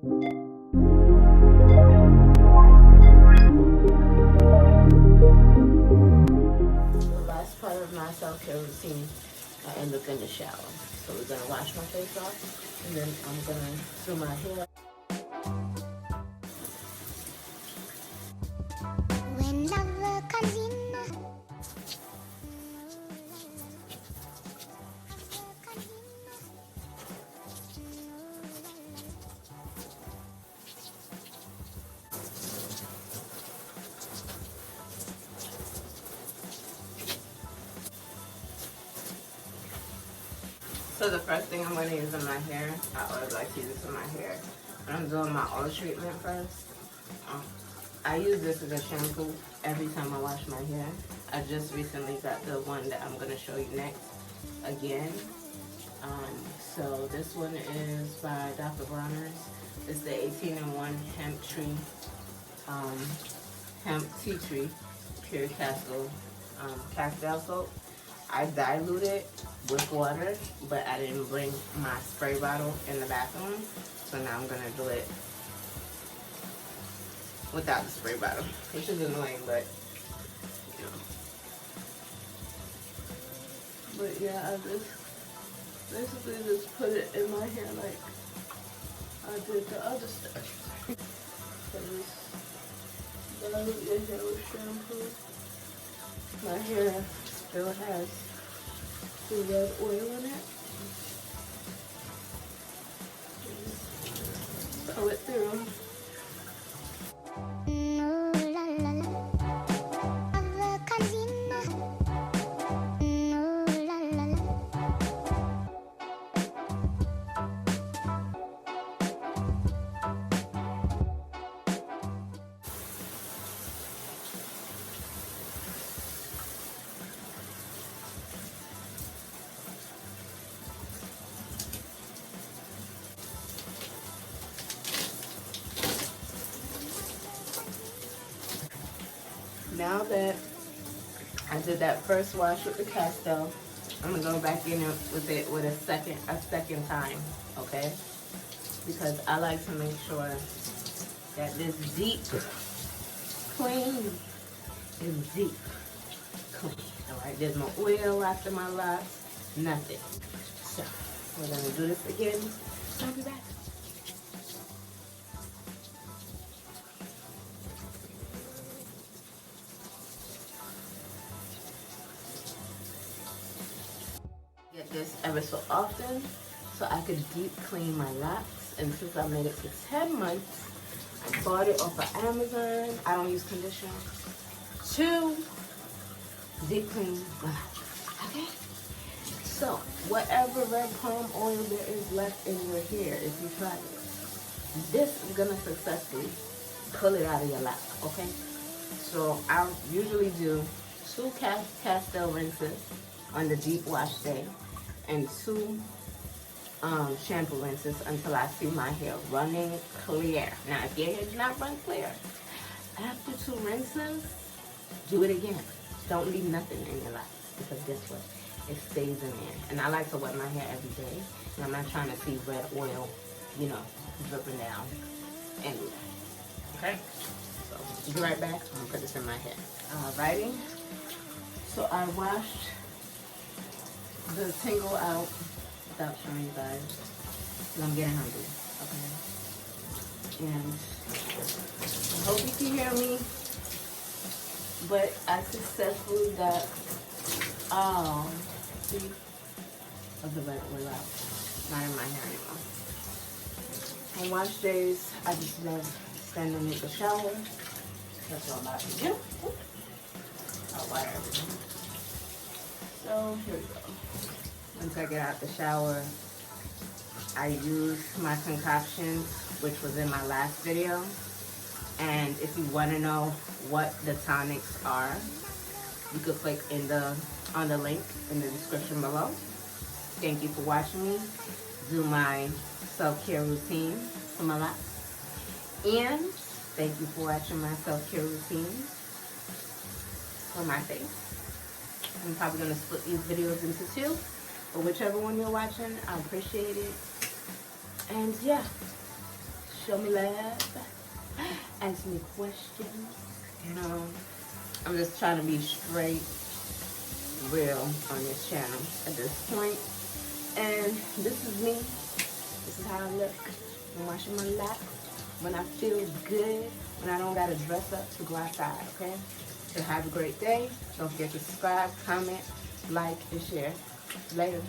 Last part of my self-care routine, I end up in the shower. So we're gonna wash my face off, and then I'm gonna do my hair. When love comes in. So the first thing I'm going to use in my hair, I always like to use this in my hair. When I'm doing my oil treatment first, I use this as a shampoo every time I wash my hair. I just recently got the one that I'm going to show you next again. So this one is by Dr. Bronner's. It's the 18-in-1 hemp tea tree pure castile soap. I dilute it with water, but I didn't bring my spray bottle in the bathroom, so now I'm gonna do it without the spray bottle, which is annoying, but you know. But yeah, I just basically just put it in my hair like I did the other stuff. So just dilute your hair with shampoo. My hair still has the red oil in it. Just pull it through. Now that I did that first wash with the Castile, I'm gonna go back in with it with a second time, okay? Because I like to make sure that this deep clean is deep clean. All right, there's no oil after my locks, nothing. So we're gonna do this again. I'll be back. Get this ever so often so I could deep clean my locks, and since I made it for 10 months, I bought it off of Amazon. I don't use conditioner to deep clean my locks. Okay? So whatever red palm oil there is left in your hair, if you try it, this is gonna successfully pull it out of your lock. Okay? So I usually do 2 Castile rinses on the deep wash day and 2 shampoo rinses until I see my hair running clear. Now, if your hair does not run clear, after 2 rinses, do it again. Don't leave nothing in your locks, because guess what? It stays in there. And I like to wet my hair every day, and I'm not trying to see red oil, you know, dripping down anywhere. Okay? So, be right back. I'm gonna put this in my hair. Alrighty. So I washed the Tingle out without showing you guys, because I'm getting hungry, okay? And I hope you can hear me, but I successfully got all 3 of the red oil out. Not in my hair anymore. On wash days, I just love standing in the shower. That's what I'm about to do. I'll water everything. So here we go. Once I get out the shower, I use my concoctions, which was in my last video. And if you want to know what the tonics are, you could click on the link in the description below. Thank you for watching me do my self-care routine for my locks. And thank you for watching my self-care routine for my face. I'm probably going to split these videos into 2, but whichever one you're watching, I appreciate it. And yeah, show me love, ask me questions. You know, I'm just trying to be straight, real on this channel at this point. And this is me. This is how I look when washing my lap, when I feel good, when I don't gotta dress up to go outside, okay? So have a great day. Don't forget to subscribe, comment, like, and share. Later.